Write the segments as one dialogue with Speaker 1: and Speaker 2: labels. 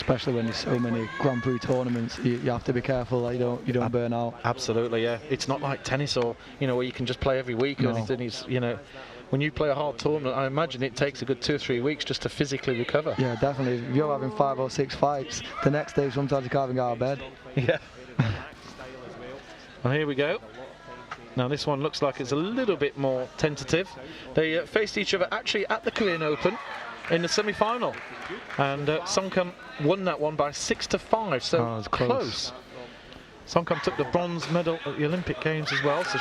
Speaker 1: especially when there's so many Grand Prix tournaments. You have to be careful that you don't burn out.
Speaker 2: Absolutely, yeah. It's not like tennis or where you can just play every week or anything. It's, when you play a hard tournament, I imagine it takes a good 2 or 3 weeks just to physically recover.
Speaker 1: Yeah, definitely. If you're having 5 or 6 fights, the next day sometimes you can't even get out of bed.
Speaker 2: Yeah. Well, here we go. Now this one looks like it's a little bit more tentative. They faced each other actually at the Korean Open in the semi-final, and Songkham won that one by 6-5, so
Speaker 1: it's
Speaker 2: close. Songkham took the bronze medal at the Olympic Games as well, so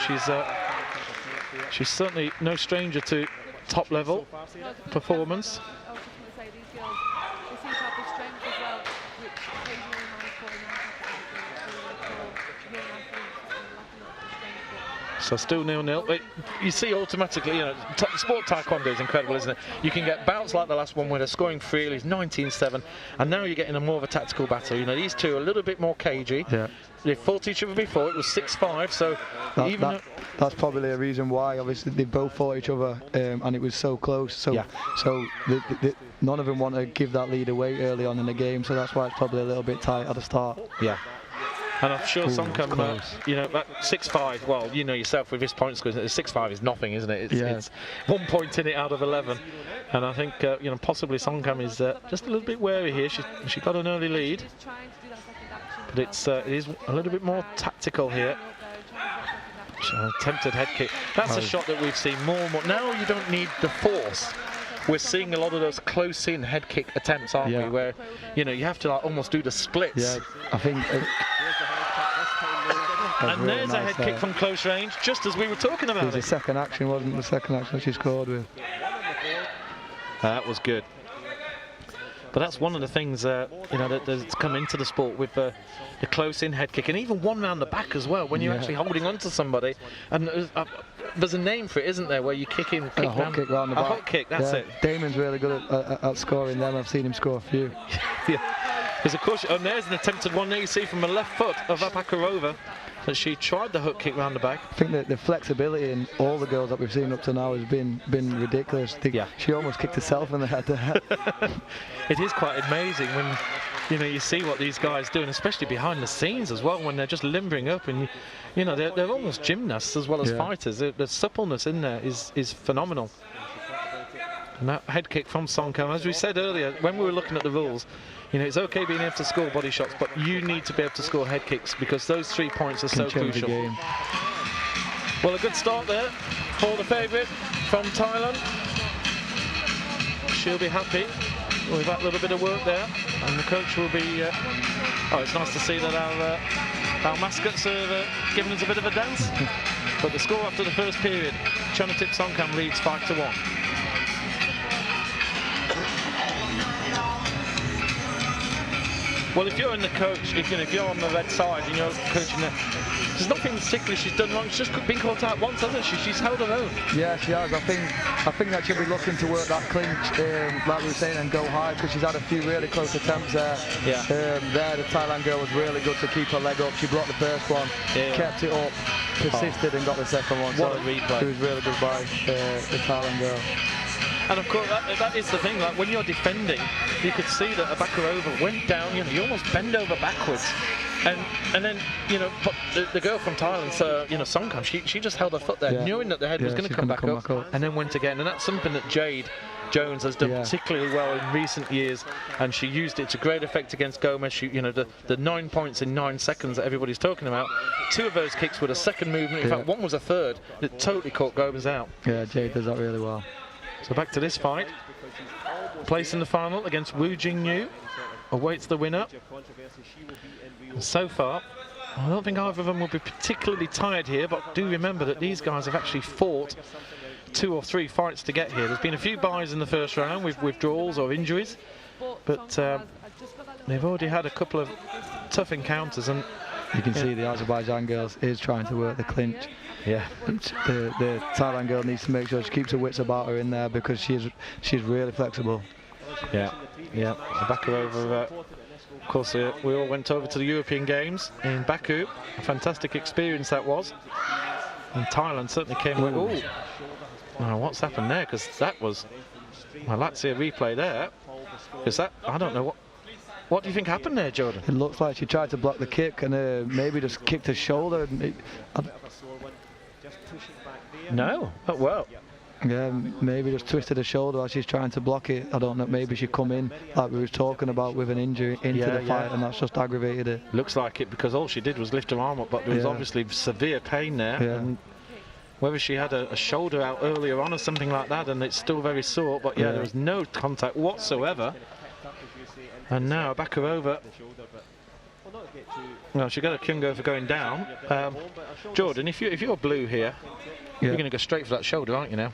Speaker 2: she's certainly no stranger to top level performance. So still 0-0. You see automatically, sport taekwondo is incredible, isn't it? You can get bouts like the last one where they're scoring freely, 19-7, and now you're getting a more of a tactical battle. These two are a little bit more cagey. Yeah. They fought each other before. It was 6-5, so
Speaker 1: that's probably a reason why. Obviously, they both fought each other, and it was so close. So none of them want to give that lead away early on in the game. So that's why it's probably a little bit tight at the start.
Speaker 2: Yeah. And I'm sure Songkham, that 6-5, well, yourself with this point score, 6-5 is nothing, isn't it? It's 1 point in it out of 11. And I think, possibly Songkham is just a little bit wary here. She got an early lead. But it is a little bit more tactical here. Attempted head kick. That's a shot that we've seen more and more. Now you don't need the force. We're seeing a lot of those close-in head kick attempts, aren't we? Where, you have to almost do the splits.
Speaker 1: Yeah, I think...
Speaker 2: and really there's a head kick from close range, just as we were talking about.
Speaker 1: It was the second action, wasn't it? The second action she scored with.
Speaker 2: That was good. But that's one of the things that's come into the sport with the close-in head kick, and even one round the back as well, when you're actually holding on to somebody. And there's a name for it, isn't there, where you kick in,
Speaker 1: a hook kick round the back.
Speaker 2: A hook kick, that's it.
Speaker 1: Damon's really good at scoring them. I've seen him score a few.
Speaker 2: Yeah. Because of course, there's an attempted one there you see from the left foot of Abakarova. That she tried the hook kick round the back.
Speaker 1: I think that the flexibility in all the girls that we've seen up to now has been ridiculous. She almost kicked herself in the head there.
Speaker 2: It is quite amazing when you see what these guys do, and especially behind the scenes as well, when they're just limbering up, and they're almost gymnasts as well as fighters. The suppleness in there is phenomenal. And that head kick from Songkham, as we said earlier when we were looking at the rules, it's okay being able to score body shots, but you need to be able to score head kicks because those 3 points are so crucial. Well, a good start there for the favourite from Thailand. She'll be happy with that little bit of work there, and the coach will be... it's nice to see that our mascots are giving us a bit of a dance. But the score after the first period, Chonatip Songkham leads 5-1. Well, if you're in the coach, if you're on the red side and you're coaching there, there's nothing particularly she's done wrong. She's just been caught out once, hasn't she? She's held her own. Yeah,
Speaker 1: she has. I think that she'll be looking to work that clinch, like we were saying, and go high, because she's had a few really close attempts there. Yeah. The Thailand girl was really good to keep her leg up. She blocked the first one, kept it up, persisted, and got the second one.
Speaker 2: What a replay.
Speaker 1: It was really good by the Thailand girl.
Speaker 2: And of course, that is the thing, like when you're defending, you could see that Abakarova went down, you almost bend over backwards. And then, but the girl from Thailand, Songkham, she just held her foot there, knowing that the head was going to come back up, and then went again. And that's something that Jade Jones has done particularly well in recent years, and she used it to great effect against Gomez. The 9 points in 9 seconds that everybody's talking about, 2 of those kicks were a second movement. In fact, one was a third. It totally caught Gomez out.
Speaker 1: Yeah, Jade does that really well.
Speaker 2: So back to this fight. Place in the final against Wu Jingyu awaits the winner. And so far, I don't think either of them will be particularly tired here, but do remember that these guys have actually fought 2 or 3 fights to get here. There's been a few byes in the first round with withdrawals or injuries, but they've already had a couple of tough encounters, and
Speaker 1: you can see the Azerbaijan girls is trying to work the clinch.
Speaker 2: Yeah,
Speaker 1: the Thailand girl needs to make sure she keeps her wits about her in there, because she's really flexible.
Speaker 2: Yeah. Abakarova, of course, we all went over to the European Games in Baku. A fantastic experience that was. And Thailand certainly came away. Oh, now what's happened there? Because that was, I'd like to see a replay there. Because that, I don't know what. What do you think happened there, Jordan?
Speaker 1: It looks like she tried to block the kick and maybe just kicked her shoulder.
Speaker 2: No? Oh, well.
Speaker 1: Yeah, maybe just twisted her shoulder as she's trying to block it. I don't know, maybe she come in, like we were talking about, with an injury into the fight, and that's just aggravated it.
Speaker 2: Looks like it, because all she did was lift her arm up, but there was obviously severe pain there.
Speaker 1: Yeah.
Speaker 2: And whether she had a shoulder out earlier on or something like that, and it's still very sore, but there was no contact whatsoever. And now Bakarova, well, she got a Kyungo for going down. Jordan, if you're blue here, you're going to go straight for that shoulder, aren't you now?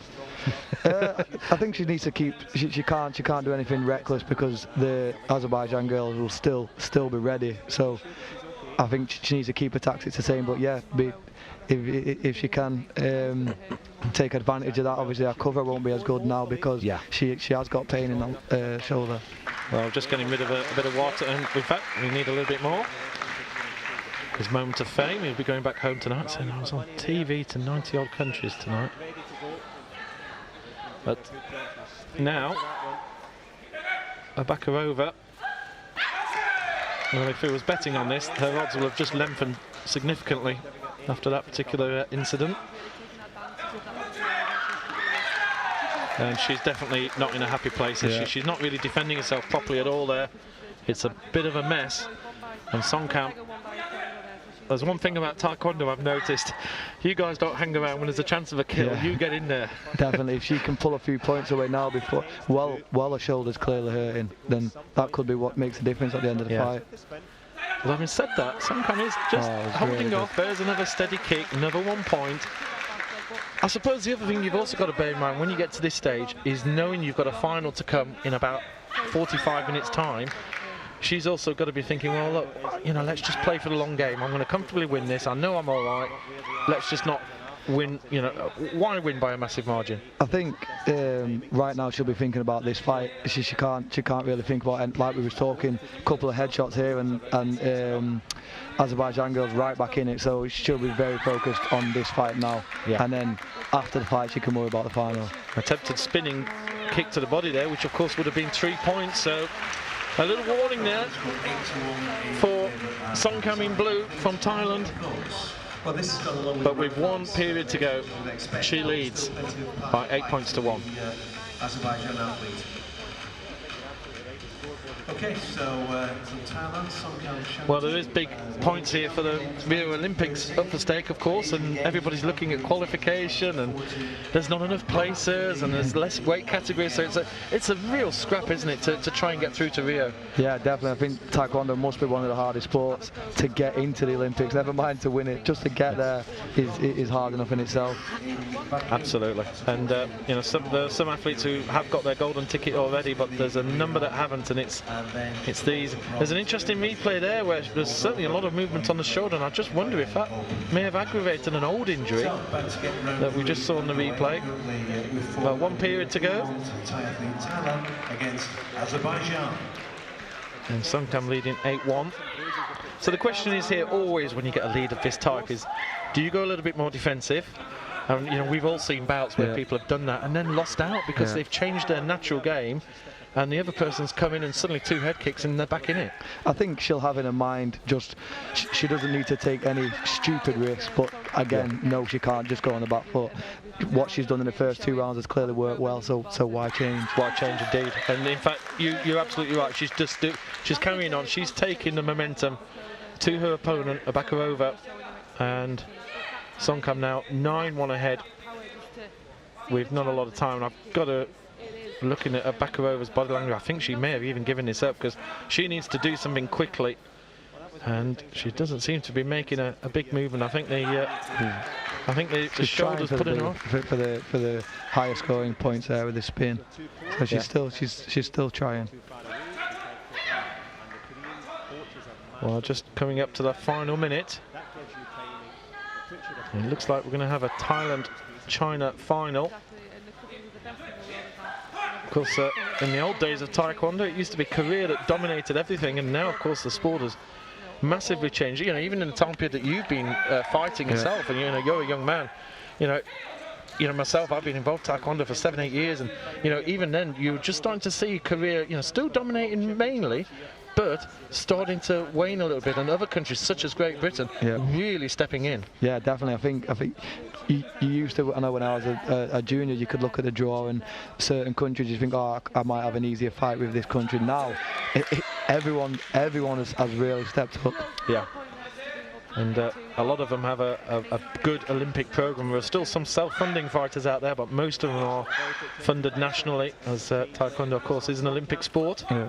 Speaker 1: I think she needs to keep. She can't do anything reckless, because the Azerbaijan girls will still be ready. So I think she needs to keep her tactics the same. But yeah, if she can take advantage of that, obviously our cover won't be as good now, because she has got pain in the shoulder.
Speaker 2: Well, just getting rid of a bit of water, and in fact we need a little bit more. His moment of fame, he'll be going back home tonight, saying I was on TV to 90 odd countries tonight. But now, Bakarova, well, if he was betting on this, her odds will have just lengthened significantly after that particular incident. And she's definitely not in a happy place. She's not really defending herself properly at all there. It's a bit of a mess. And Songkham, there's one thing about Taekwondo I've noticed. You guys don't hang around when there's a chance of a kill. You get in there.
Speaker 1: Definitely. If she can pull a few points away now before, while her shoulder's clearly hurting, then that could be what makes the difference at the end of the fight.
Speaker 2: Well, having said that, Songkham is just holding off. There's another steady kick, another 1 point. I suppose the other thing you've also got to bear in mind when you get to this stage is knowing you've got a final to come in about 45 minutes time. She's also got to be thinking, well, look, let's just play for the long game. I'm going to comfortably win this. I know I'm all right. Let's just not win, why win by a massive margin?
Speaker 1: I think right now she'll be thinking about this fight. She can't really think about it. Like we was talking, a couple of headshots here, and Azerbaijan girls right back in it. So she'll be very focused on this fight now. And then after the fight, she can worry about the final.
Speaker 2: Attempted spinning kick to the body there, which of course would have been 3 points. So a little warning there for Songkham in blue from Thailand. But with 1 period to go, she leads by 8 points to 1.
Speaker 3: Okay, so Thailand,
Speaker 2: well, there is big points here for the Rio Olympics up for stake, of course, and everybody's looking at qualification, and there's not enough places, and there's less weight categories, so it's a real scrap, isn't it, to try and get through to Rio?
Speaker 1: Yeah, definitely. I think Taekwondo must be one of the hardest sports to get into the Olympics. Never mind to win it. Just to get there is hard enough in itself.
Speaker 2: Absolutely. And there are some athletes who have got their golden ticket already, but there's a number that haven't, and it's these. There's an interesting replay there where there's certainly a lot of movement on the shoulder, and I just wonder if that may have aggravated an old injury that we just saw in the replay. Well, 1 period to go.
Speaker 3: Against Azerbaijan.
Speaker 2: And Songkham leading 8-1. So the question is here always when you get a lead of this type is, do you go a little bit more defensive? And we've all seen bouts where people have done that and then lost out because they've changed their natural game, and the other person's come in and suddenly 2 head kicks and they're back in it.
Speaker 1: I think she'll have in her mind just she doesn't need to take any stupid risks, but again, no, she can't just go on the back foot. What she's done in the first 2 rounds has clearly worked well, so why change?
Speaker 2: Why change indeed? And in fact, you're absolutely right. She's carrying on. She's taking the momentum to her opponent, Bakarova, and Songkham now 9-1 ahead with not a lot of time. And I've got to, looking at Bakarova's body language, I think she may have even given this up because she needs to do something quickly, and she doesn't seem to be making a big move. And I think the shoulders putting her off
Speaker 1: for the higher scoring points there with the spin. So she's still trying.
Speaker 2: Well, just coming up to the final minute. It looks like we're going to have a Thailand-China final. Of course, in the old days of Taekwondo, it used to be Korea that dominated everything, and now, of course, the sport has massively changed. Even in the time period that you've been fighting yourself, and you're a young man. Myself, I've been involved in Taekwondo for 7-8 years, and even then, you're just starting to see Korea, still dominating mainly, but starting to wane a little bit, and other countries such as Great Britain really stepping in.
Speaker 1: Yeah, definitely. I think you used to. I know when I was a junior, you could look at the draw and certain countries, you think, oh, I might have an easier fight with this country. Now, everyone has really stepped up.
Speaker 2: Yeah. And a lot of them have a good Olympic program. There are still some self-funding fighters out there, but most of them are funded nationally, as Taekwondo, of course, is an Olympic sport.
Speaker 1: Yeah.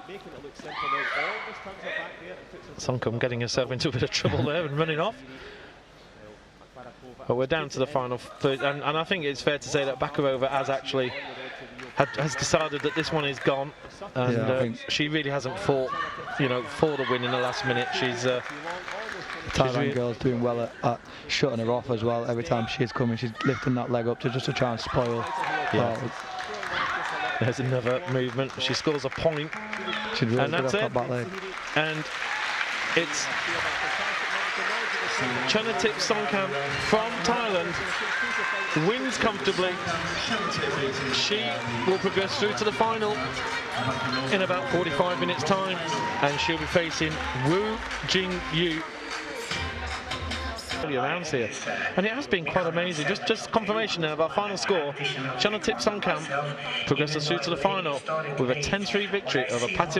Speaker 2: Songkham getting herself into a bit of trouble there and running off. But we're down to the final third, and I think it's fair to say that Bakarova has decided that this one is gone, and she really hasn't fought, for the win in the last minute. She's
Speaker 1: Thailand girl's doing well at shutting her off as well. Every time she's coming, she's lifting that leg up just to try and spoil.
Speaker 2: There's another movement. She scores a point,
Speaker 1: Really,
Speaker 2: and that's it.
Speaker 1: Back leg.
Speaker 2: And it's Chanathip Songkham from Thailand wins comfortably. She will progress through to the final in about 45 minutes time, and she'll be facing Woo Jing Yu. Rounds here, and it has been quite amazing. Just confirmation now of our final score. Chanathip Songkham progresses through to the final with a 10-3 victory over Patti